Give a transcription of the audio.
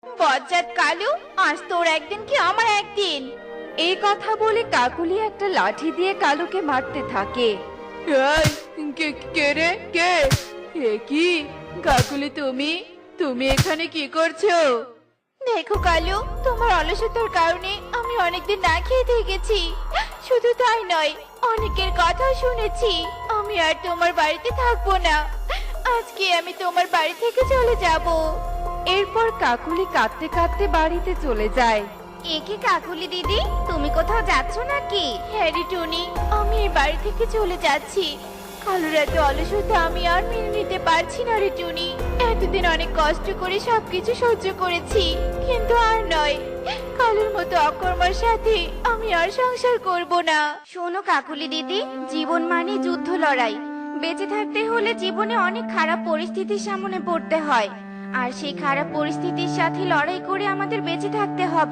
বজ্জাত কালু, আজ তোর একদিন কি আমার একদিন। এই কথা বলে কাকুলি একটা লাঠি দিয়ে কালুকে মারতে থাকে। এই, কে রে কে? এ কি কাকুলি, তুমি তুমি এখানে কি করছো? দেখো কালু, তোমার অলসতার কারণে আমি অনেকদিন না খেয়ে থেকেছি। শুধু তাই নয়, অনেকের কথা শুনেছি। আমি আর তোমার বাড়িতে থাকবো না। আজকে আমি তোমার বাড়ি থেকে চলে যাব। এরপর কাকুলি কাঁদতে কাঁদতে বাড়িতে চলে যায়। এ কি কাকুলি দিদি, তুমি কোথাও যাচ্ছ নাকি? হ্যাঁ রে টুনি, আমি এই বাড়ি থেকে চলে যাচ্ছি। কালুর এত অলসতা আমি আর মেনে নিতে পারছি না রে টুনি। এতদিন অনেক কষ্ট করে সবকিছু সহ্য করেছি, কিন্তু আর নয়। কালুর মতো অকর্মার সাথে আমি আর সংসার করব না। শোনো কাকুলি দিদি, জীবন মানে যুদ্ধ লড়াই। বেঁচে থাকতে হলে জীবনে অনেক খারাপ পরিস্থিতির সামনে পড়তে হয়, আর সেই খারাপ পরিস্থিতির সাথে লড়াই করে আমাদের বেঁচে থাকতে হবে।